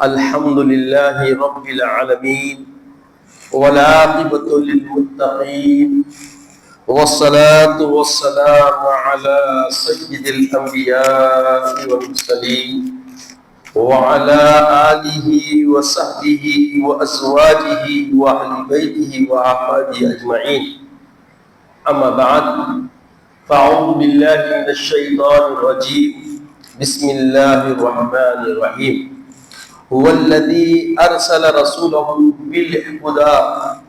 الحمد لله رب العالمين والعاقبة للمتقين والصلاة والسلام على سيد الأنبياء والمرسلين وعلى آله وصحبه وأزواجه وأهل بيته وأحفاده أجمعين. أما بعد فأعوذ بالله من الشيطان الرجيم. بسم الله الرحمن الرحيم. هو الذي أرسل رسوله بالهدى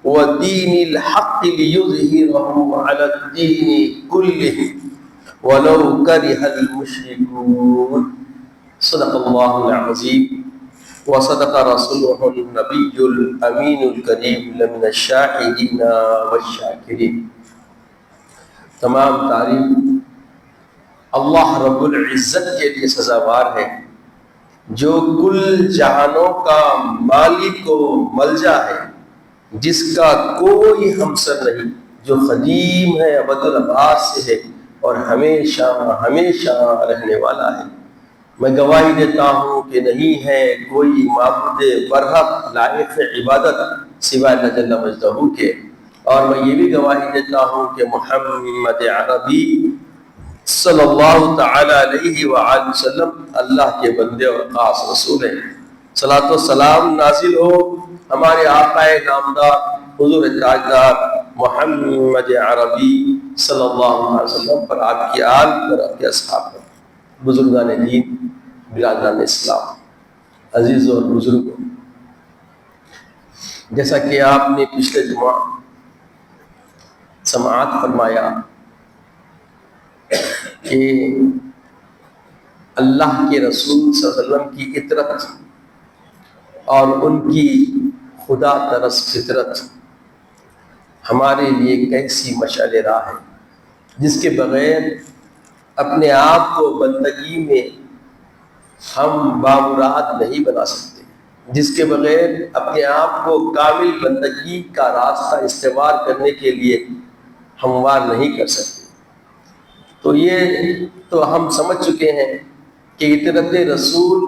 ودين الحق ليظهره على الدين كله ولو كره المشركون. صدق الله العظيم وصدق رسوله النبي الأمين الكريم لمن الشاهدين والشاكرين. تمام تعریف اللہ رب العزت کے لیے سزاوار ہے جو کل جہانوں کا مالک و ملجا ہے، جس کا کوئی ہمسر نہیں، جو قدیم ہے، ابد الآباد سے ہے اور ہمیشہ ہمیشہ رہنے والا ہے۔ میں گواہی دیتا ہوں کہ نہیں ہے کوئی معبود برحق لائق عبادت سوائے اللہ جل مجدہ کے، اور میں یہ بھی گواہی دیتا ہوں کہ محمد عربی صلی اللہ تعالی علیہ وآلہ وسلم اللہ کے بندے اور خاص رسول ہیں۔ صلاۃ و سلام نازل ہو ہمارے آقا نامدار حضور تاجدار محمد عربی صلی اللہ علیہ وسلم پر، آپ کی آل پر، آپ کے اصحاب پر۔ بزرگان دین، برادران اسلام، عزیز اور بزرگوں، جیسا کہ آپ نے پچھلے جمعہ سماعت فرمایا کہ اللہ کے رسول صلی اللہ علیہ وسلم کی اطرت اور ان کی خدا ترس فطرت ہمارے لیے کیسی مشعل راہ ہے، جس کے بغیر اپنے آپ کو بندگی میں ہم بامراد نہیں بنا سکتے، جس کے بغیر اپنے آپ کو کامل بندگی کا راستہ استوار کرنے کے لیے ہموار نہیں کر سکتے۔ تو یہ تو ہم سمجھ چکے ہیں کہ اطاعت رسول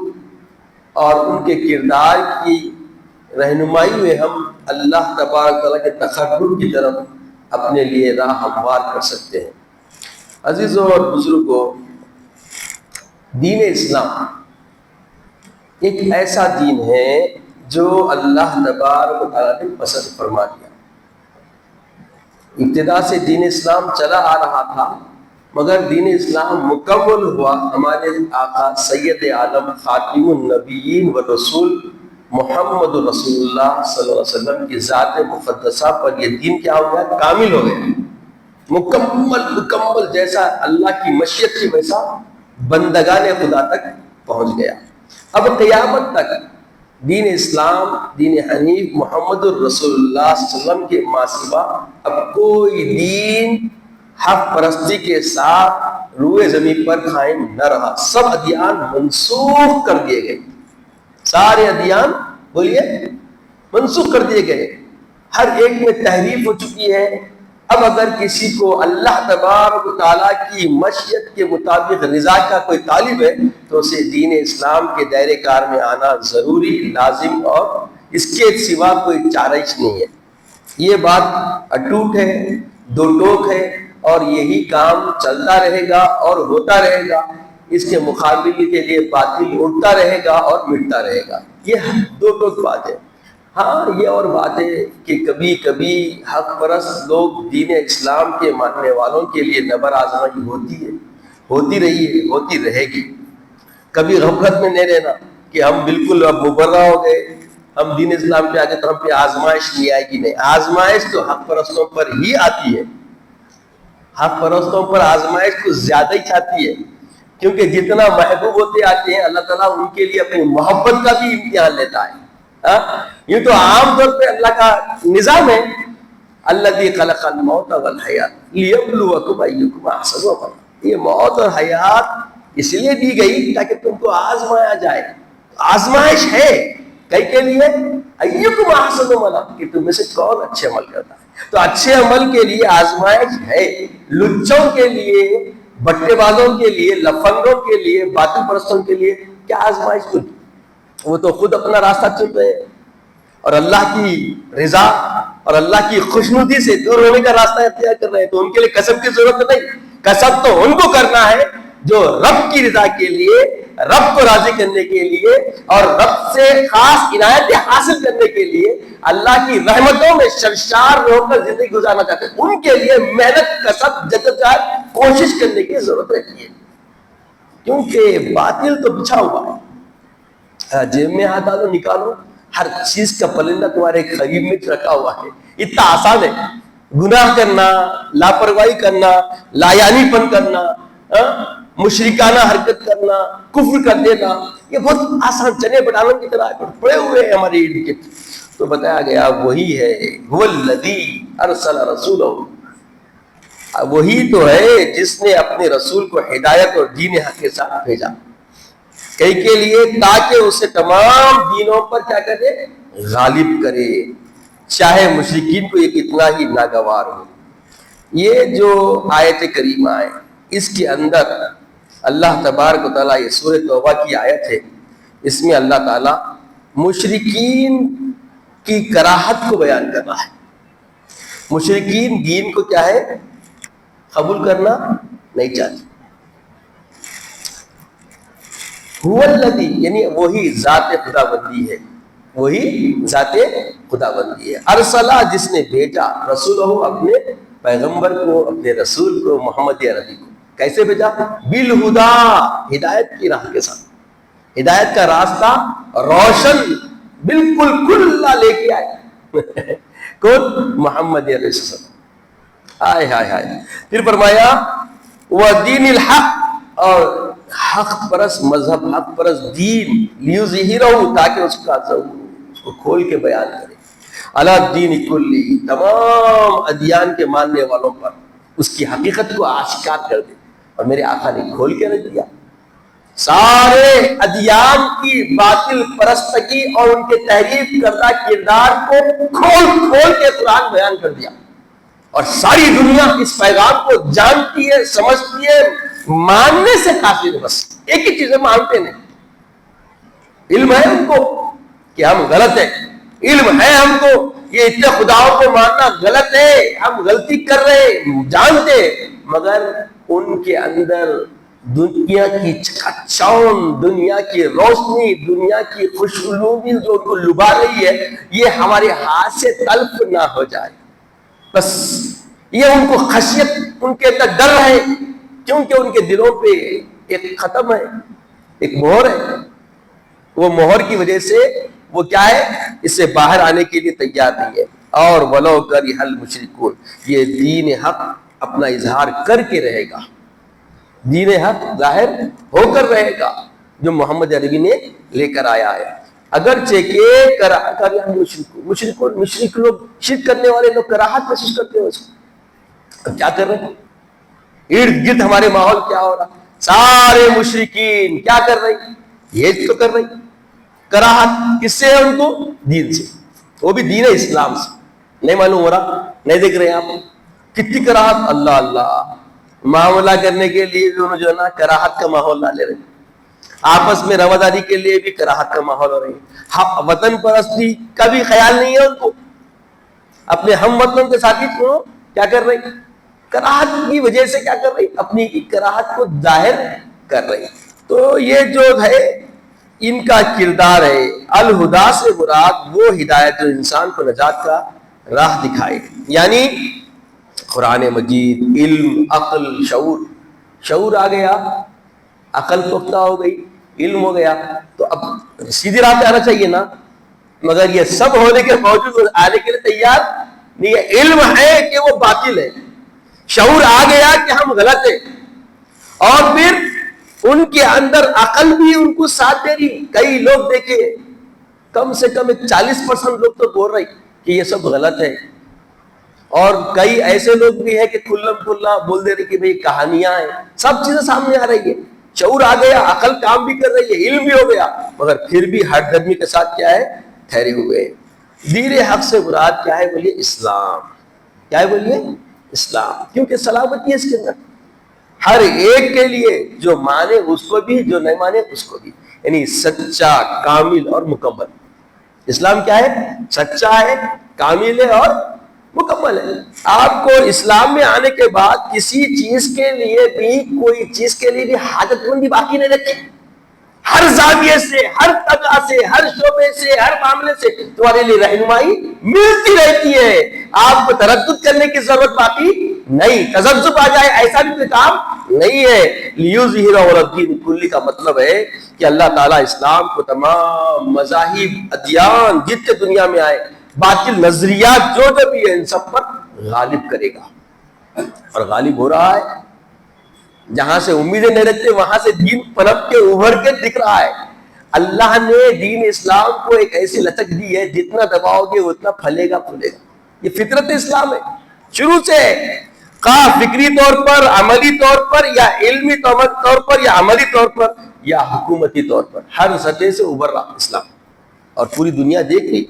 اور ان کے کردار کی رہنمائی میں ہم اللہ تبارک تعالیٰ کے تقرب کی طرف اپنے لیے راہ ہموار کر سکتے ہیں۔ عزیزوں اور بزرگوں، دین اسلام ایک ایسا دین ہے جو اللہ تبارک تعالیٰ نے پسند فرما دیا۔ ابتدا سے دین اسلام چلا آ رہا تھا، مگر دین اسلام مکمل ہوا ہمارے آقا سید عالم خاتم النبیین والرسول محمد رسول اللہ صلی اللہ علیہ وسلم کی ذات مقدسہ پر۔ یہ دین کیا ہو گیا؟ کامل ہو گیا، مکمل جیسا اللہ کی مشیت کی ویسا بندگان خدا تک پہنچ گیا۔ اب قیامت تک دین اسلام، دین حنیف محمد الرسول اللہ صلی اللہ علیہ وسلم کے ماں سوا اب کوئی دین حق پرستی کے ساتھ روئے زمین پر قائم نہ رہا۔ سب ادیان منسوخ کر دیے گئے، سارے ادیان بولیے منسوخ کر دیے گئے، ہر ایک میں تحریف ہو چکی ہے۔ اب اگر کسی کو اللہ تبارک و تعالیٰ کی مشیت کے مطابق رضا کا کوئی طالب ہے تو اسے دین اسلام کے دائرے کار میں آنا ضروری، لازم، اور اس کے سوا کوئی چارہ نہیں ہے۔ یہ بات اٹوٹ ہے، دو ٹوک ہے، اور یہی کام چلتا رہے گا اور ہوتا رہے گا۔ اس کے مقابل کے لیے باطل اٹھتا رہے گا اور مٹتا رہے گا۔ یہ دو ٹوک بات ہے۔ ہاں، یہ اور بات ہے کہ کبھی کبھی حق پرست لوگ دین اسلام کے ماننے والوں کے لیے نبر آزمائی ہوتی ہے، ہوتی رہی ہے، ہوتی رہے گی۔ کبھی غفلت میں نہیں رہنا کہ ہم بالکل اب مبرہ ہو گئے، ہم دین اسلام پہ آگے تو ہم پہ آزمائش نہیں آئے گی۔ نہیں، آزمائش تو حق پرستوں پر ہی آتی ہے۔ حق پرستوں پر آزمائش کچھ زیادہ ہی چاہتی ہے، کیونکہ جتنا محبوب ہوتے آتے ہیں اللہ تعالیٰ ان کے لیے اپنی محبت کا بھی امتحان لیتا ہے۔ یہ تو عام طور پہ اللہ کا نظام ہے، الذی خلق الموت والحیات لیبلوکم ایکم احسن عملا۔ یہ موت اور حیات اس لیے دی گئی تاکہ تم کو آزمایا جائے۔ آزمائش ہے کئی کے لیے، ایکم احسن عملا، کہ تم میں سے کون اچھے عمل کرتا ہے۔ تو اچھے عمل کے لیے آزمائش ہے، لچوں کے لیے، بٹے بازوں کے لیے، لفنگوں کے لیے، باطل پرستوں کے لیے کیا آزمائش ہوئی؟ وہ تو خود اپنا راستہ چن رہے ہیں اور اللہ کی رضا اور اللہ کی خوشنودی سے دور ہونے کا راستہ اختیار کر رہے ہیں. تو ان کے لیے کسب کی ضرورت نہیں. کسب تو ان کو کرنا ہے جو رب کی رضا کے لیے، رب کو راضی کرنے کے لیے اور رب سے خاص عنایتیں حاصل کرنے کے لیے اللہ کی رحمتوں میں سرشار ہو کر زندگی گزارنا چاہتے ہیں. ان کے لیے محنت، کسب، جدوجہد، کوشش کرنے کی ضرورت رہتی ہے، کیونکہ باطل تو بچھا ہوا ہے. جیب میں ہاتھ ڈالو، نکالو، ہر چیز کا پلندہ تمہارے قریب میں رکھا ہوا ہے. اتنا آسان ہے. گناہ کرنا، لاپرواہی کرنا، لایانی پن کرنا، مشرکانہ حرکت کرنا، کفر کر دینا، یہ بہت آسان، چنے بٹالوں کی طرح پڑے ہوئے ہیں ہمارے علم کے. تو بتایا گیا وہی ہے، هو الذی ارسل رسولہ، وہی تو ہے جس نے اپنے رسول کو ہدایت اور دین حق کے ساتھ بھیجا، کئی کے لیے، تاکہ اسے تمام دینوں پر کیا کرے؟ غالب کرے، چاہے مشرکین کو یہ کتنا ہی ناگوار ہو. یہ جو آیت کریمہ ہے اس کے اندر اللہ تبارک و تعالیٰ، یہ سورہ توبہ کی آیت ہے، اس میں اللہ تعالیٰ مشرکین کی کراہت کو بیان کر رہا ہے. مشرکین دین کو کیا ہے؟ قبول کرنا نہیں چاہتے. هو الذی، یعنی وہی ذات خدا بندی ہے، وہی ذات خدا بندی ہے. ارسلہ، جس نے بھیجا، رسولہ، اپنے پیغمبر کو، اپنے رسول کو، محمد عربی کو. کیسے بھیجا؟ بالہدا، ہدایت کی راہ کے ساتھ. ہدایت کا راستہ روشن بالکل کھلا لے کے آئے. کون؟ محمد علیہ السلام. آئے ہائے ہائے. پھر فرمایا وَدِينِ الْحَقِّ، اور حق پرست مذہب، حق پرست دین، لیظہرہ، تاکہ اس کو کھول کے بیان کرے، علی الدین کلی، تمام ادیان کے ماننے والوں پر اس کی حقیقت کو آشکار کر دے. اور میرے آقا نے کھول کے رکھ دیا سارے ادیان کی باطل پرستگی اور ان کے تحریف کردہ کردار کو کھول کھول کے قرآن بیان کر دیا. اور ساری دنیا اس پیغام کو جانتی ہے، سمجھتی ہے، ماننے سے قاصر ہے. بس ایک ہی چیزیں مانتے نہیں. علم ہے ان کو کہ ہم غلط ہیں، علم ہے ہم کو یہ اتنے خداؤں کو ماننا غلط ہے، ہم غلطی کر رہے ہیں، جانتے، مگر ان کے اندر دنیا کی چکچاون، دنیا کی روشنی، دنیا کی خوشبو جو ان کو لبھا رہی ہے، یہ ہمارے ہاتھ سے تلف نہ ہو جائے. بس یہ ان کو خشیت، ان کے اندر ڈر ہے، کیونکہ ان کے دلوں پہ ایک ختم ہے، ایک مہر ہے. وہ مہر کی وجہ سے وہ کیا ہے؟ اس سے باہر آنے کے لیے تیار نہیں ہے. اور وَلَوْ كَرِهَ الْمُشْرِكُونَ، یہ دین حق اپنا اظہار کر کے رہے گا، دین حق ظاہر ہو کر رہے گا جو محمد عربی نے لے کر آیا ہے. اگرچہ کہ مشرک لوگ، شرک کرنے والے لوگ کراہت محسوس کرتے ہیں اس کو. کیا کر رہے ہیں؟ ارد گرد ہمارے ماحول کیا ہو رہا؟ سارے مشرکین کیا کر رہے ہیں؟ یہ تو کر رہے ہیں. کراہت کس سے ہے؟ ان کو دین سے، وہ بھی دین اسلام سے. نہیں معلوم ہو رہا؟ نہیں دیکھ رہے ہیں آپ کتنی کراہت؟ اللہ اللہ. معاملہ کرنے کے لیے بھی انہوں جو ہے نا کراہت کا ماحول لا لے رہے ہیں. آپس میں رواداری کے لیے بھی کراہت کا ماحول ہو رہی ہے. وطن پرستی کا بھی خیال نہیں ہے ان کو. اپنے ہم وطنوں کے ساتھی کو کیا کر رہی؟ کراہت کی وجہ سے کیا کر رہی؟ اپنی کراہت کو ظاہر کر رہی. تو یہ جو ہے ان کا کردار ہے. الہدا سے مراد وہ ہدایت جو انسان کو نجات کا راہ دکھائے، یعنی قرآن مجید، علم، عقل، شعور آ گیا، عقل پختہ ہو گئی، علم ہو گیا، تو اب سیدھی راہ پہ آنا چاہیے نا. مگر یہ سب ہونے کے باوجود آنے کے لیے تیار نہیں ہے. علم ہے کہ وہ باطل ہے، شعور آ گیا کہ ہم غلط ہیں، اور پھر ان کے اندر عقل بھی ان کو ساتھ دے رہی. کئی لوگ دیکھے، کم سے کم 40% لوگ تو بول رہے کہ یہ سب غلط ہے، اور کئی ایسے لوگ بھی ہیں کہ کھلم کھلا بول دے رہے کہ بھئی کہانیاں ہیں. سب چیزیں سامنے آ رہی ہے، شعور آ گیا، عقل کام بھی کر رہی ہے، علم بھی ہو گیا، مگر پھر بھی ہر دھرمی کے ساتھ کیا ہے؟ ٹھہرے ہوئے. دین حق سے مراد کیا ہے؟ بولیے اسلام. کیا ہے؟ بولیے اسلام. کیونکہ سلامتی ہے اس کے اندر ہر ایک کے لیے، جو مانے اس کو بھی، جو نہیں مانے اس کو بھی. یعنی سچا، کامل اور مکمل۔ اسلام کیا ہے؟ سچا ہے، کامل ہے اور مکمل ہے۔ آپ کو اسلام میں آنے کے بعد کسی چیز کے لیے بھی، کوئی چیز کے لیے بھی حاجت مندی باقی نہیں رکھی۔ ہر زاویے سے، ہر طبقہ سے، ہر شعبے سے، ہر معاملے سے تمہارے لیے رہنمائی ملتی رہتی ہے۔ آپ کو تردد کرنے کی ضرورت باقی نہیں، تذبذب آ جائے ایسا بھی کوئی کام نہیں ہے۔ لیظہرہ علی الدین کلہ کا مطلب ہے کہ اللہ تعالیٰ اسلام کو تمام مذاہب، ادیان جتنے دنیا میں آئے، باطل نظریات جو بھی ہیں، ان سب پر غالب کرے گا، اور غالب ہو رہا ہے۔ جہاں سے امیدیں نہیں رکھتے وہاں سے دین پنپ کے ابھر کے دکھ رہا ہے۔ اللہ نے دین اسلام کو ایک ایسی لچک دی ہے، جتنا دباؤ گے اتنا پھلے گا پھولے گا۔ یہ فطرت اسلام ہے شروع سے، خواہ فکری طور پر، عملی طور پر، یا علمی طور پر، یا عملی طور پر، یا حکومتی طور پر، ہر سطح سے ابھر رہا اسلام، اور پوری دنیا دیکھ رہی۔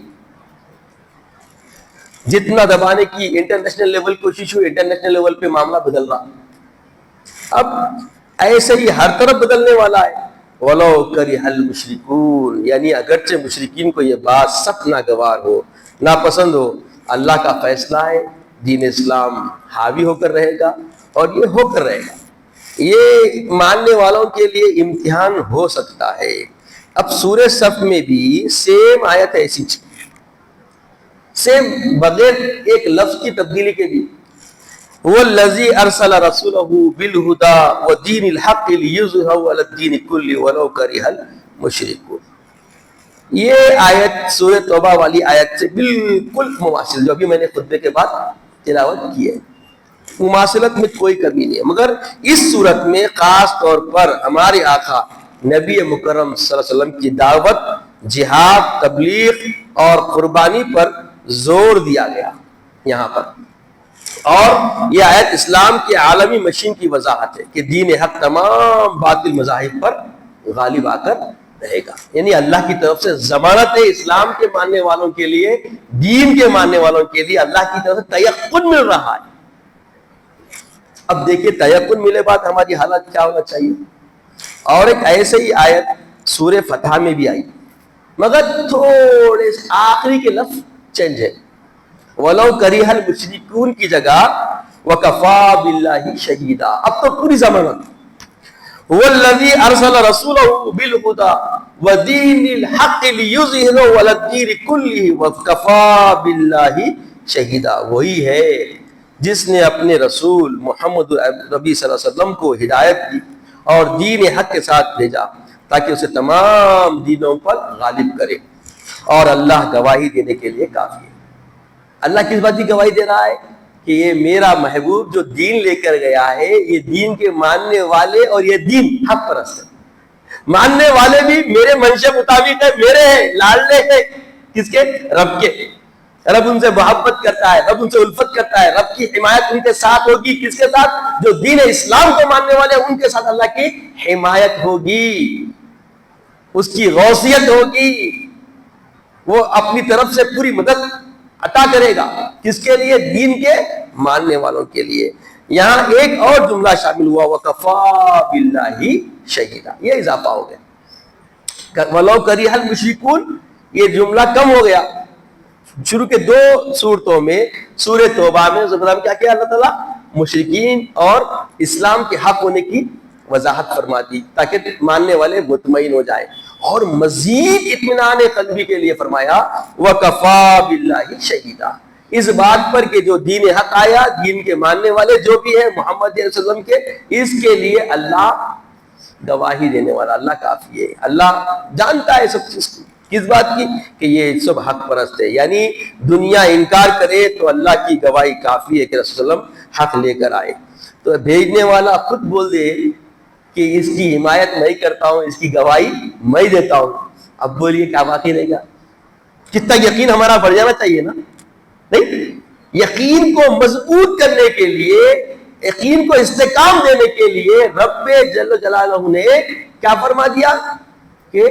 جتنا دبانے کی انٹرنیشنل لیول کوشش ہوئی، انٹرنیشنل لیول پہ معاملہ بدل رہا۔ اب ایسے ہی ہر طرف بدلنے والا ہے۔ وَلَوْ كَرِهَ الْمُشْرِكُونَ، یعنی اگرچہ مشرکین کو یہ بات سخت ناگوار ہو، ناپسند ہو، اللہ کا فیصلہ ہے، دین اسلام حاوی ہو کر رہے گا، اور یہ ہو کر رہے گا۔ یہ ماننے والوں کے لیے امتحان ہو سکتا ہے۔ اب سورہ صف میں بھی سیم آیت ایسی چیز، سیم بغیر ایک لفظ کی تبدیلی کے بھی، وَالَّذِي أَرْسَلَ رَسُولَهُ بِالْهُدَى وَدِينِ الْحَقِّ لِيُظْهِرَهُ عَلَى الدِّينِ كُلِّهِ وَلَوْ كَرِهَ الْمُشْرِكُونَ۔ یہ آیت سورہ توبہ والی آیت سے بالکل مماثل، جو ابھی میں نے خطبے کے بعد تلاوت کی ہے، مماثلت میں کوئی کمی نہیں ہے۔ مگر اس صورت میں خاص طور پر ہمارے آقا نبی مکرم صلی اللہ علیہ وسلم کی دعوت، جہاد، تبلیغ اور قربانی پر زور دیا گیا یہاں پر۔ اور یہ آیت اسلام کے عالمی مشین کی وضاحت ہے کہ دین حق تمام باطل مذاہب پر غالب آ کر رہے گا۔ یعنی اللہ کی طرف سے ضمانت ہے اسلام کے ماننے والوں کے لیے، دین کے ماننے والوں کے لیے اللہ کی طرف سے تیقن مل رہا ہے۔ اب دیکھیے تیقن ملے بعد ہماری حالت کیا ہونا چاہیے۔ اور ایک ایسے ہی آیت سورہ فتح میں بھی آئی، مگر تھوڑے آخری کے لفظ چینج ہے۔ وَلَوْ كَرِهَ الْمُشْرِكُونَ کی جگہ وَكَفَى بِاللَّهِ شَهِيدًا، اب تو پوری ضمانت۔ وَالَّذِي أَرْسَلَ رَسُولَهُ بِالْهُدَى وَدِينِ الْحَقِّ لِيُظْهِرَهُ عَلَى الدِّينِ كُلِّهِ وَكَفَى بِاللَّهِ شَهِيدًا، وہی ہے جس نے اپنے رسول محمد نبی صلی اللہ علیہ وسلم کو ہدایت دی اور دین حق کے ساتھ بھیجا تاکہ اسے تمام دینوں پر غالب کرے، اور اللہ گواہی دینے کے لیے کافی ہے۔ اللہ کس بات کی گواہی دے رہا ہے؟ کہ یہ میرا محبوب جو دین لے کر گیا ہے، یہ دین کے ماننے والے، اور یہ دین حق پرست ہے۔ ماننے والے بھی میرے منشا مطابق ہے، میرے ہیں، لاڈلے ہیں، کس کے؟ رب کے۔ رب ان سے محبت کرتا ہے، رب ان سے الفت کرتا ہے، رب کی حمایت ان کے ساتھ ہوگی۔ کس کے ساتھ؟ جو دین اسلام کو ماننے والے ہیں، ان کے ساتھ اللہ کی حمایت ہوگی، اس کی غوثیت ہوگی، وہ اپنی طرف سے پوری مدد عطا کرے گا۔ کس کے لیے؟ دین کے ماننے والوں کے لیے۔ یہاں ایک اور جملہ شامل ہوا، وَكَفَى بِاللَّهِ شَهِيدًا، یہ اضافہ ہو گیا۔ وَلَوْ كَرِهَ الْمُشْرِكُونَ، یہ جملہ کم ہو گیا۔ شروع کے دو صورتوں میں، سورہ توبہ میں کیا کیا اللہ تعالیٰ؟ مشرکین اور اسلام کے حق ہونے کی وضاحت فرما دی تاکہ ماننے والے مطمئن ہو جائیں، اور مزید اطمینان قلبی کے لیے فرمایا وَكَفَى بِاللَّهِ شَهِيدًا، اس بات پر کہ جو دین حق آیا، دین کے ماننے والے جو بھی ہیں محمد صلی اللہ علیہ وسلم کے، اس کے لیے اللہ گواہی دینے والا، اللہ کافی ہے۔ اللہ جانتا ہے سب چیز کو، کس بات کی؟ کہ یہ سب حق پرست ہے۔ یعنی دنیا انکار کرے تو اللہ کی گواہی کافی ہے کہ رسول صلی اللہ علیہ وسلم حق لے کر آئے۔ تو بھیجنے والا خود بول دے کہ اس کی حمایت میں کرتا ہوں، اس کی گواہی میں دیتا ہوں، اب بولیے کیا باقی رہے گا؟ کتنا یقین ہمارا بڑھ جانا چاہیے نا؟ نہیں، یقین کو مضبوط کرنے کے لیے، یقین کو استحکام دینے کے لیے رب جل جلالہ نے کیا فرما دیا کہ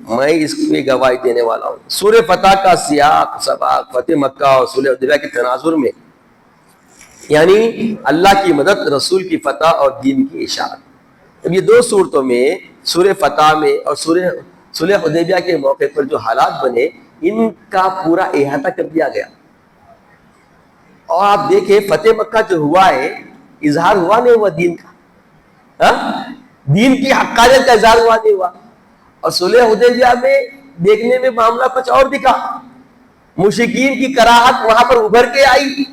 میں اس کی گواہی دینے والا ہوں۔ سورہ فتح کا سیاق سباق فتح مکہ اور صلح حدیبیہ کے تناظر میں، یعنی اللہ کی مدد، رسول کی فتح اور دین کی اشاعت۔ اب یہ دو صورتوں میں، سورہ فتح میں اور سورہ صلح حدیبیہ کے موقع پر جو حالات بنے ان کا پورا احاطہ کر دیا گیا. اور آپ دیکھیں فتح مکہ جو ہوا ہے اظہار ہوا نہیں ہوا دین کا, دین کی حقانیت کا اظہار ہوا نہیں ہوا. اور صلح حدیبیہ میں دیکھنے میں معاملہ کچھ اور دکھا, مشرکین کی کراہت وہاں پر ابھر کے آئی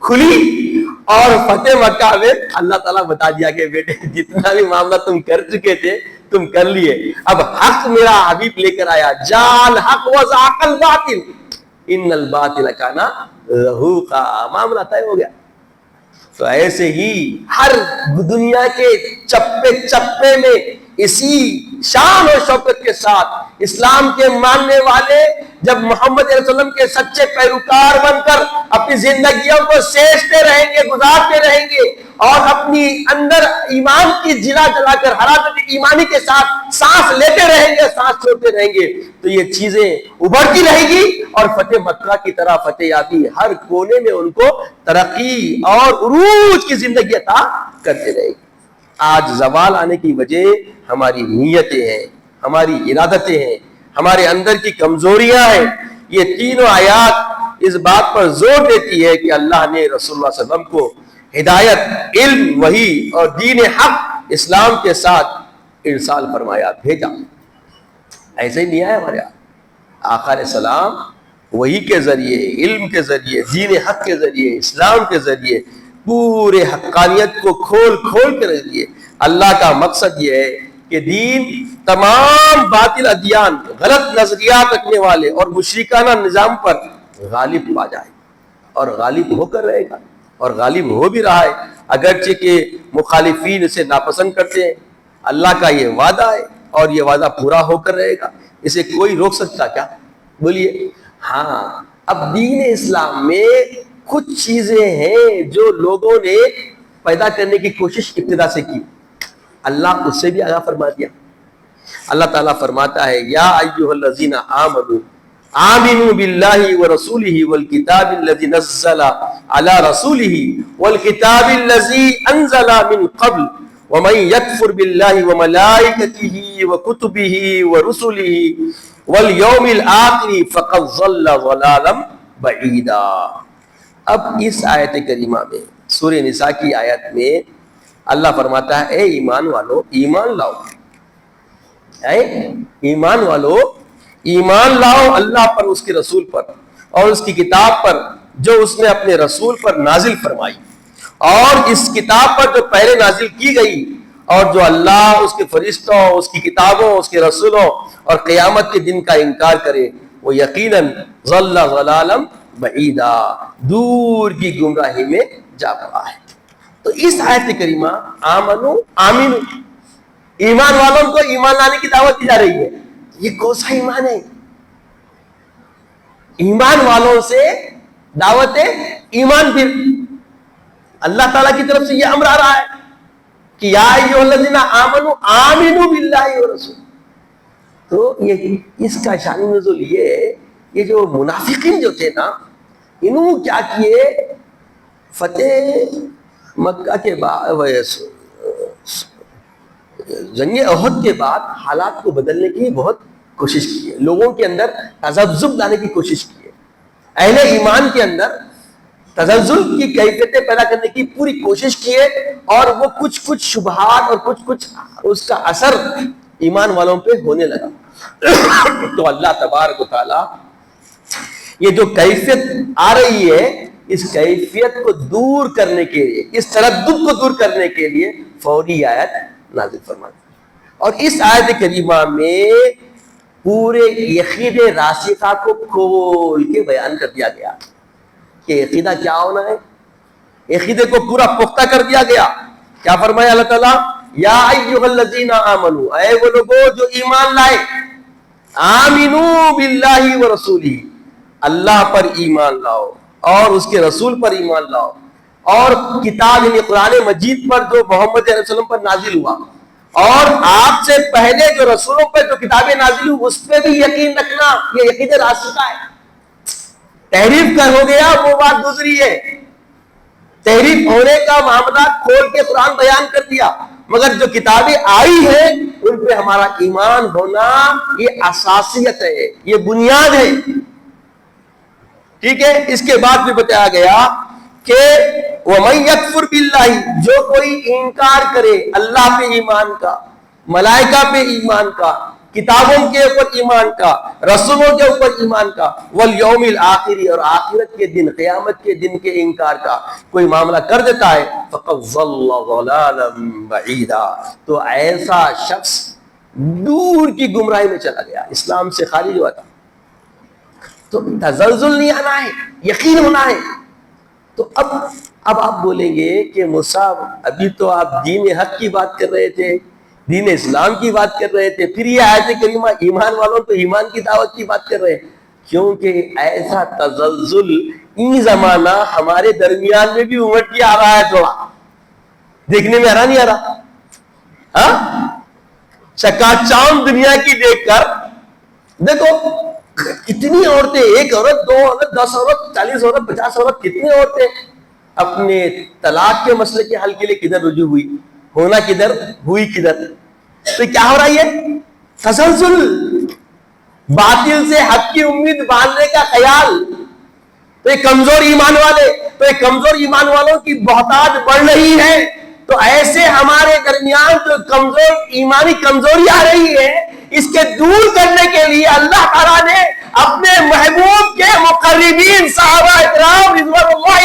کھلی, اور فتح مکہ میں اللہ تعالیٰ بتا دیا کہ بیٹے جتنا بھی معاملہ تم کر چکے تھے تم کر لیے, اب حق میرا حبیب لے کر آیا, جال حق وزاق الباطل ان الباطل کان زہوقا, معاملہ طے ہو گیا. تو ایسے ہی ہر دنیا کے چپے چپے میں اسی شان و شوکت کے ساتھ اسلام کے ماننے والے جب محمد علیہ وسلم کے سچے پیروکار بن کر اپنی زندگیوں کو سینچتے رہیں گے, گزارتے رہیں گے, اور اپنی اندر ایمان کی جلا جلا کر حرارت ایمانی کے ساتھ سانس لیتے رہیں گے, سانس چھوڑتے رہیں گے, تو یہ چیزیں ابھرتی رہے گی اور فتح مکہ کی طرح فتح یابی ہر کونے میں ان کو ترقی اور عروج کی زندگی عطا کرتے رہے گی. آج زوال آنے کی وجہ ہماری نیتیں ہیں, ہماری ارادتیں ہیں, ہمارے اندر کی کمزوریاں ہیں. یہ تینوں آیات اس بات پر زور دیتی ہے کہ اللہ نے رسول اللہ صلی اللہ علیہ وسلم کو ہدایت, علم, وحی اور دین حق اسلام کے ساتھ ارسال فرمایا, بھیجا. ایسے ہی نہیں آیا ہمارے آقا علیہ السلام وحی کے ذریعے, علم کے ذریعے, دین حق کے ذریعے, اسلام کے ذریعے پورے حقانیت کو کھول کھول کے رکھ دیے. اللہ کا مقصد یہ ہے کہ دین تمام باطل ادیان, غلط نظریات رکھنے والے اور مشرکانہ نظام پر غالب پا جائے, اور غالب ہو کر رہے گا, اور غالب ہو بھی رہا ہے, اگرچہ کہ مخالفین اسے ناپسند کرتے ہیں. اللہ کا یہ وعدہ ہے اور یہ وعدہ پورا ہو کر رہے گا, اسے کوئی روک سکتا کیا؟ بولیے. ہاں, اب دین اسلام میں کچھ چیزیں ہیں جو لوگوں نے پیدا کرنے کی کوشش ابتدا سے کی, اللہ اس سے بھی آگاہ فرما دیا. اللہ تعالیٰ فرماتا ہے یا ایھا الذین آمنوا آمنوا باللہ ورسولہ والکتاب الذی نزل علی رسولہ والکتاب الذی انزل من قبل ومن یکفر باللہ وملائکتہ وکتبہ ورسلہ والیوم الآخر فقد ضل ضلالا بعیدا. اب اس آیت کریمہ میں سورہ نساء کی آیت میں اللہ فرماتا ہے اے ایمان والو ایمان لاؤ, اے ایمان والو ایمان لاؤ اللہ پر, اس کے رسول پر اور اس کی کتاب پر جو اس نے اپنے رسول پر نازل فرمائی, اور اس کتاب پر جو پہلے نازل کی گئی, اور جو اللہ, اس کے فرشتوں, اس کی کتابوں, اس کے رسولوں اور قیامت کے دن کا انکار کرے وہ یقیناً ضل ضلالا بعیدا, دور کی گمراہی میں جا پڑا ہے. تو اس آیت کریمہ آمنو آمین, ایمان والوں کو ایمان لانے کی دعوت دی جا رہی ہے. یہ کون سا ایمان ہے؟ ایمان والوں سے دعوت ایمان. پھر اللہ تعالیٰ کی طرف سے یہ امر آ رہا ہے کہ یا ایھا الذین آمنوا آمنوا باللہ ورسولہ. تو یہ اس کا شان نزول یہ ہے, یہ جو منافقین جو تھے نا, انہوں کیا کیے, فتح مکہ کے بعد, جنگ احد کے بعد حالات کو بدلنے کی بہت کوشش کی ہے, لوگوں کے اندر تذبذب لانے کی کوشش کی ہے, اہل ایمان کے اندر تزلزل کی کیفیتیں پیدا کرنے کی پوری کوشش کی ہے, اور وہ کچھ شبہات اور کچھ اس کا اثر ایمان والوں پہ ہونے لگا. تو اللہ تبارک و تعالی یہ جو کیفیت آ رہی ہے, اس کیفیت کو دور کرنے کے لیے, اس تردد کو دور کرنے کے لیے فوری آیت نازل فرمائی. اور اس آیت کریمہ میں پورے عقیدہ راسخہ کو کھول کے بیان کر دیا گیا کہ عقیدہ کیا ہونا ہے. عقیدے کو پورا پختہ کر دیا گیا. کیا فرمایا اللہ تعالیٰ, یا ایھا الذین آمنوا, اے وہ لوگوں جو ایمان لائے, آمنوا باللہ ورسولہ, اللہ پر ایمان لاؤ اور اس کے رسول پر ایمان لاؤ, اور کتاب یعنی قرآن مجید پر جو محمد علیہ وسلم پر نازل ہوا, اور آپ سے پہلے جو رسولوں پر جو کتابیں نازل ہوئی اس پہ بھی یقین رکھنا. یہ یقین راسخہ ہے. تحریف کا ہو گیا وہ بات دوسری ہے, تحریف ہونے کا معاملہ کھول کے قرآن بیان کر دیا, مگر جو کتابیں آئی ہیں ان پہ ہمارا ایمان ہونا یہ اساسیت ہے، یہ بنیاد ہے. ٹھیک ہے. اس کے بعد بھی بتایا گیا کہ وَمَن يَكْفُرْ بِاللَّهِ، جو کوئی انکار کرے اللہ پہ ایمان کا، ملائکہ پہ ایمان کا، کتابوں کے اوپر ایمان کا، رسولوں کے اوپر ایمان کا، والیوم الآخر، اور آخرت کے دن، قیامت کے دن کے انکار کا کوئی معاملہ کر دیتا ہے، فَقَدْ ضَلَّ ضَلَالًا بَعِيدًا، تو ایسا شخص دور کی گمراہی میں چلا گیا، اسلام سے خارج ہوا تھا. تو تزلزل نہیں آنا ہے، یقین ہونا ہے. تو اب آپ بولیں گے کہ مصعب ابھی تو آپ دین حق کی بات کر رہے تھے، دین اسلام کی بات کر رہے تھے، پھر یہ آیت کریمہ ایمان والوں تو ایمان کی دعوت کی بات کر رہے ہیں. کیونکہ ایسا تزلزل این زمانہ ہمارے درمیان میں بھی امٹ کے آ رہا ہے. تھوڑا دیکھنے میں آ رہا نہیں آ رہا؟ ہاں، چکا چاند دنیا کی دیکھ کر دیکھو کتنی عورتیں، ایک عورت، دو عورت، 10 عورت، 40 عورت، 50 عورت، کتنی عورتیں اپنے طلاق کے مسئلے کے حل کے لیے کدھر رجوع ہوئی، ہونا کدھر، ہوئی کدھر. تو کیا ہو رہا ہے؟ یہ تسلسل، باطل سے حق کی امید باندھنے کا خیال. تو یہ کمزور ایمان والے، تو یہ کمزور ایمان والوں کی بہتات بڑھ رہی ہے. تو ایسے ہمارے درمیان جو کمزور ایمانی کمزوری آ رہی ہے، اس کے دور کرنے کے لیے اللہ تعالیٰ نے اپنے محبوب کے مقربین صحابہ اکرام رضوان اللہ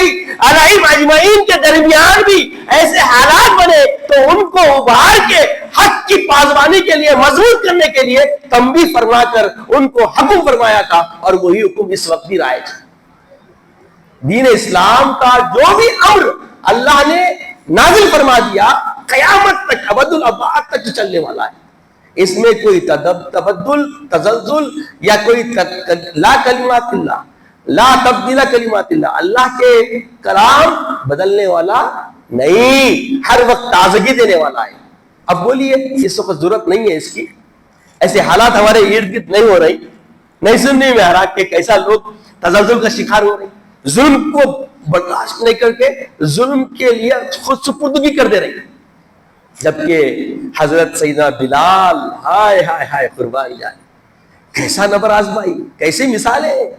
علیہم اجمعین کے درمیان بھی ایسے حالات بنے تو ان کو ابھار کے حق کی پاسبانی کے لیے، مضبوط کرنے کے لیے تنبیہ فرما کر ان کو حکم فرمایا تھا، اور وہی حکم اس وقت بھی رائج ہے. دین اسلام کا جو بھی امر اللہ نے نازل فرما دیا، قیامت تک، ابد الاباد تک چلنے والا ہے. اس میں کوئی تبدل، تزلزل یا کوئی لا کلمات اللہ، لا تبدیل کلمات اللہ، اللہ کے کلام بدلنے والا نہیں، ہر وقت تازگی دینے والا ہے. اب بولیے، اس وقت ضرورت نہیں ہے اس کی، ایسے حالات ہمارے ارد گرد نہیں ہو رہی، نہیں سننے میں آ رہا کہ کیسا لوگ تزلزل کا شکار ہو رہے، ظلم کو برداشت نہیں کر کے ظلم کے لیے خود سپردگی کر دے رہی. جبکہ حضرت سیدنا بلال، ہائے ہائے ہائے قربان جائے، کیسا نبر آزمائی، کیسی مثال ہے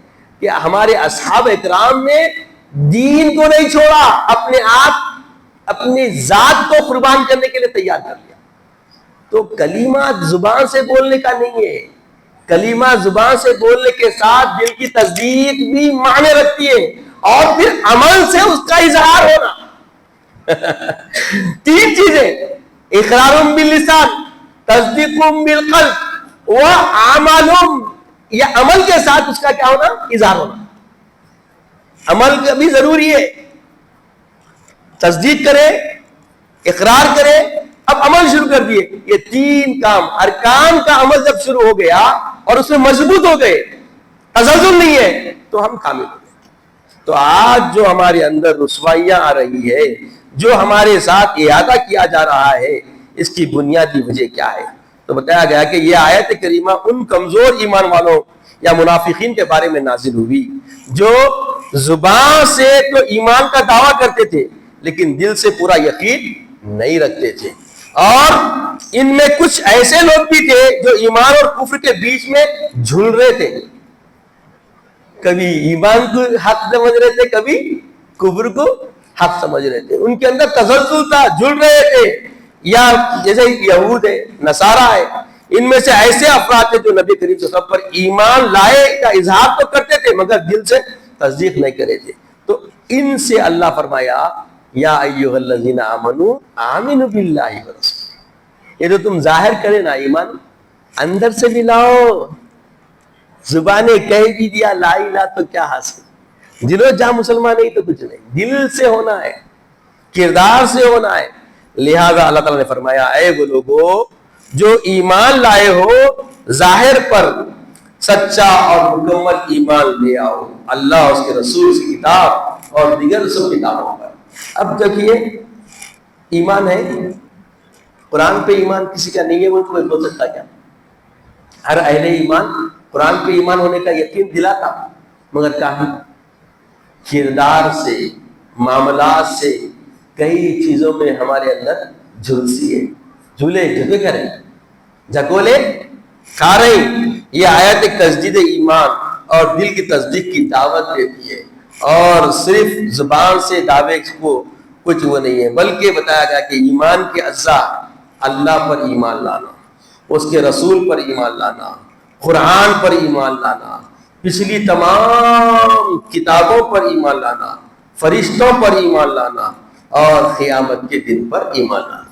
کہ ہمارے اصحاب اکرام نے دین کو نہیں چھوڑا، اپنے آپ، اپنی ذات کو قربان کرنے کے لیے تیار کر لیا. تو کلمہ زبان سے بولنے کا نہیں ہے، کلمہ زبان سے بولنے کے ساتھ دل کی تصدیق بھی معنی رکھتی ہے، اور پھر عمل سے اس کا اظہار ہونا. 3 چیزیں، اقرار باللسان، تصدیق بالقلب، وعمل، یہ عمل کے ساتھ اس کا کیا ہونا، اظہار ہونا. عمل کا بھی ضروری ہے، تصدیق کرے، اقرار کرے، اب عمل شروع کر دیے. یہ 3 کام، ارکان کا عمل جب شروع ہو گیا اور اس میں مضبوط ہو گئے، تزلزل نہیں ہے، تو ہم کامل ہو گئے. تو آج جو ہمارے اندر رسوائیاں آ رہی ہے، جو ہمارے ساتھ احاطہ کیا جا رہا ہے، اس کی بنیادی وجہ کیا ہے؟ تو بتایا گیا کہ یہ آیت کریمہ ان کمزور ایمان والوں یا منافقین کے بارے میں نازل ہوئی جو زبان سے تو ایمان کا دعویٰ کرتے تھے لیکن دل سے پورا یقین نہیں رکھتے تھے. اور ان میں کچھ ایسے لوگ بھی تھے جو ایمان اور کفر کے بیچ میں جھول رہے تھے، کبھی ایمان کو حق سمجھ رہے تھے، کبھی کفر کو حق سمجھ رہے تھے. ان کے اندر تزلزل تھا، جھول رہے تھے. یا جیسے یہود ہے، نصارہ ہے، ان میں سے ایسے افراد تھے جو نبی کریم صلی اللہ علیہ وسلم پر ایمان لائے کا اظہار تو کرتے تھے مگر دل سے تصدیق نہیں کرے تھے. تو ان سے اللہ فرمایا یا ایھا الذین آمنوا آمنوا باللہ ورسولہ، یہ جو تم ظاہر کرے نا ایمان، اندر سے بھی لاؤ. زبانیں کہہ بھی دیا لا الہ تو کیا حاصل، دلوں جہاں مسلمان نہیں تو کچھ نہیں، دل سے ہونا ہے، کردار سے ہونا ہے. لہذا اللہ تعالیٰ نے فرمایا اے وہ لوگو جو ایمان لائے ہو، ظاہر پر سچا اور مکمل ایمان لے آؤ اللہ، اس کے رسول، اس کی کتاب اور دیگر سب کتابوں پر. اب دیکھیے، ایمان ہے، قرآن پہ ایمان کسی کا نہیں ہے وہ کوئی بول سکتا کیا؟ ہر اہل ایمان قرآن پہ ایمان ہونے کا یقین دلاتا، مگر کافی کردار سے، معاملات سے، کئی چیزوں میں ہمارے اندر جھلسی ہے، جھولے جھکے کریں. جھکولے کھا رہی. یہ آیت ایک تجدید ایمان اور دل کی تصدیق کی دعوت دیتی ہے, اور صرف زبان سے دعوے کو کچھ وہ نہیں ہے, بلکہ بتایا گیا کہ ایمان کے اجزاء اللہ پر ایمان لانا, اس کے رسول پر ایمان لانا, قرآن پر ایمان لانا, پچھلی تمام کتابوں پر ایمان لانا, فرشتوں پر ایمان لانا, اور قیامت کے دن پر ایمان لانا.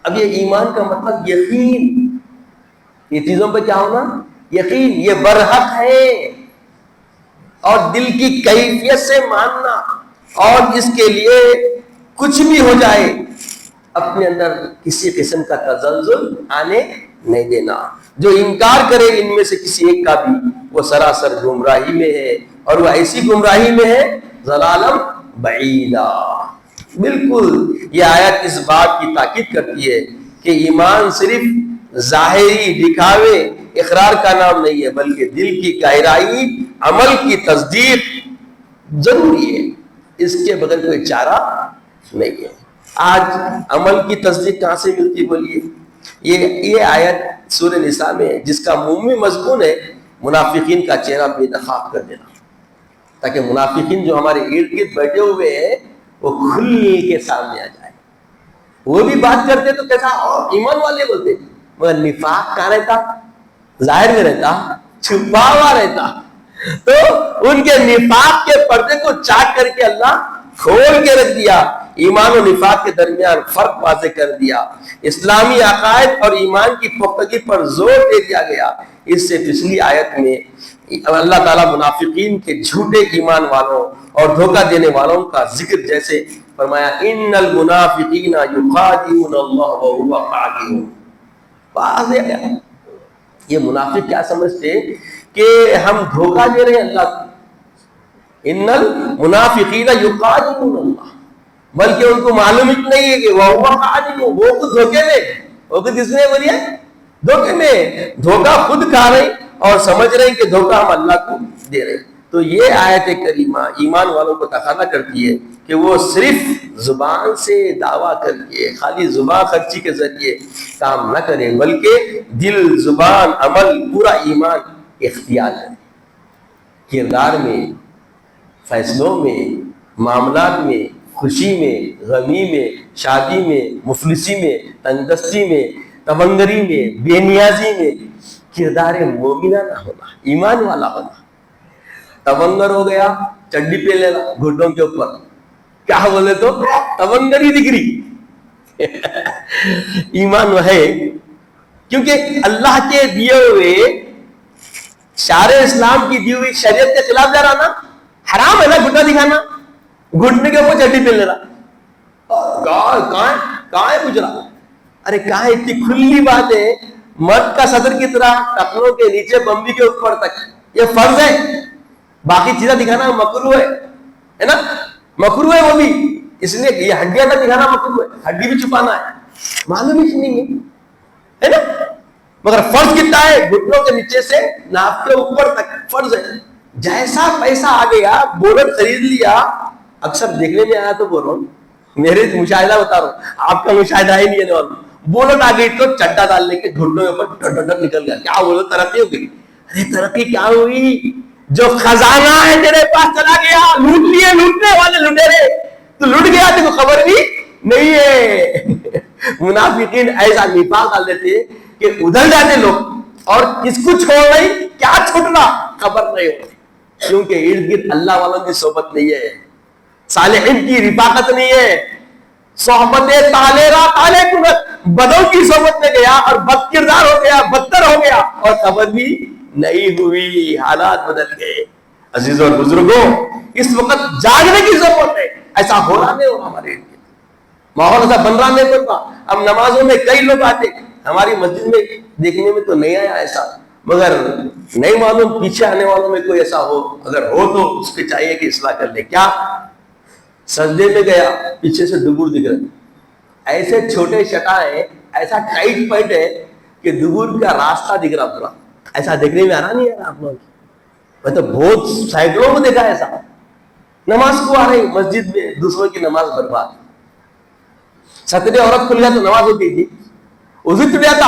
اب یہ ایمان کا مطلب یقین, یہ چیزوں پہ کیا ہونا, یقین, یہ برحق ہے, اور دل کی کیفیت سے ماننا, اور اس کے لیے کچھ بھی ہو جائے اپنے اندر کسی قسم کا تزلزل آنے نہیں دینا. جو انکار کرے ان میں سے کسی ایک کا بھی, وہ سراسر گمراہی میں ہے, اور وہ ایسی گمراہی میں ہے ضلالم بعیدا. بالکل یہ آیت اس بات کی تاکید کرتی ہے کہ ایمان صرف ظاہری دکھاوے اقرار کا نام نہیں ہے, بلکہ دل کی گہرائی عمل کی تصدیق ضروری ہے, اس کے بغیر کوئی چارہ نہیں ہے. آج عمل کی تصدیق کہاں سے ملتی بولیے؟ یہ آیت سورہ نساء میں ہے, جس کا عمومی مضمون ہے منافقین کا چہرہ بے نقاب کر دینا, تاکہ منافقین جو ہمارے ارد گرد بیٹھے ہوئے ہیں وہ کھل کے سامنے آ جائے. وہ بھی بات کرتے تو کیسا ایمان والے بولتے, مگر نفاق کہاں رہتا, ظاہر میں رہتا, چھپا ہوا رہتا. تو ان کے نفاق کے پردے کو چاک کر کے اللہ کھول کے رکھ دیا, ایمان و نفاق کے درمیان فرق واضح کر دیا, اسلامی عقائد اور ایمان کی پختگی پر زور دے دیا گیا. اس سے پچھلی آیت میں اللہ تعالیٰ منافقین کے جھوٹے ایمان والوں اور دھوکہ دینے والوں کا ذکر جیسے فرمایا, ان المنافقین یخادعون اللہ وهو خادعهم. واضح ہے. یہ منافق کیا سمجھتے کہ ہم دھوکہ دے رہے ہیں اللہ کو, ان المنافقین یخادعون اللہ, بلکہ ان کو معلوم ہی نہیں ہے کہ وهو خادعهم, وہ خود دھوکے میں, وہ خود کس نے بولیے دھوکے میں, دھوکہ خود کھا رہے اور سمجھ رہے ہیں کہ دھوکہ ہم اللہ کو دے رہے ہیں. تو یہ آیت کریمہ ایمان والوں کو تقاضا کرتی ہے کہ وہ صرف زبان سے دعویٰ کر کے خالی زبان خرچی کے ذریعے کام نہ کریں, بلکہ دل, زبان, عمل, پورا ایمان اختیار کریں. کردار میں, فیصلوں میں, معاملات میں, خوشی میں, غمی میں, شادی میں, مفلسی میں, تنگدستی میں, تونگری میں, بے نیازی میں کردار مومنہ نہ ہونا, ایمان والا ہونا. تونگر ہو گیا, چڈی پہ لینا گھٹوں کے اوپر, کیا بولے تو تونگری دکھ رہی. ایمان ہے, کیونکہ اللہ کے دیے ہوئے شارع اسلام کی دی ہوئی شریعت کے خلاف جا رہا نا, حرام ہے نا گھٹنا دکھانا, گھٹنے کے اوپر چڈی پہ لینا. کہاں ہے پوچھ رہا, ارے کہاں ہے, اتنی کھلی بات ہے, مرد کا صدر کی طرح ٹخنوں کے نیچے بمبی کے اوپر تک یہ فرض ہے, باقی چیزیں دکھانا مکروہ ہے نا, مکروہ ہے وہ بھی, اس لیے یہ ہڈیاں تک دکھانا مکروہ ہے, ہڈی بھی چھپانا ہے, معلوم ہی نہیں ہے نا, مگر فرض کتنا ہے, گھٹنوں کے نیچے سے ناف کے اوپر تک فرض ہے. جیسا پیسہ آ گیا, بولٹ خرید لیا, اکثر دیکھنے میں آیا تو بول رہا ہوں, میرے مشاہدہ بتا رہا ہوں, آپ کا مشاہدہ ہی نہیں ہے, بولٹ آ گئی تو چڈا ڈالنے کے گھٹنوں کے اوپر نکل گیا, کیا بولو ترقی ہو گئی. ارے ترقی کیا ہوئی, جو خزانہ ہے تیرے پاس چلا گیا, لوٹ لیے لوٹنے والے لٹیرے, تو لٹ گیا تیرے کو خبر بھی نہیں ہے. منافقین ایسا نفاق ڈال دیتے کہ ادھر جاتے لوگ اور کس کو چھوڑ رہی, کیا چھوٹنا خبر نہیں ہوتی, کیونکہ ارد گرد اللہ والوں کی صحبت نہیں ہے, صالحین کی رفاقت نہیں ہے, صحبت تالے کنت, بدوں کی صحبت میں گیا اور بد کردار ہو گیا, بدتر ہو گیا, اور خبر بھی نہیں ہوئی, حالات بدل گئے. عزیزوں اور بزرگوں, اس وقت جاگنے کی ضرورت ہے. ایسا ہو رہا نہیں ہو ہمارے ماحول, ایسا بن رہا نہیں بن رہا. اب نمازوں میں کئی لوگ آتے, ہماری مسجد میں دیکھنے میں تو نہیں آیا ایسا, مگر نہیں معلوم پیچھے آنے والوں میں کوئی ایسا ہو, اگر ہو تو اس کو چاہیے کہ اصلاح کر لے. کیا سجدے میں گیا, پیچھے سے دبر دکھ رہے, ایسے چھوٹے شٹا ہے, ایسا ٹائٹ پائٹ ہے کہ دبر کا راستہ دکھ رہا پورا. ایسا دیکھنے میں آ رہا نہیں ہے آپ لوگ, میں تو بہت سینکڑوں کو دیکھا ایسا. نماز کو آ رہی مسجد میں, دوسروں کی نماز برباد. سیٹرڈے عورت کھل گیا تو نماز ہوتی تھی, وضو ٹوٹ جاتا,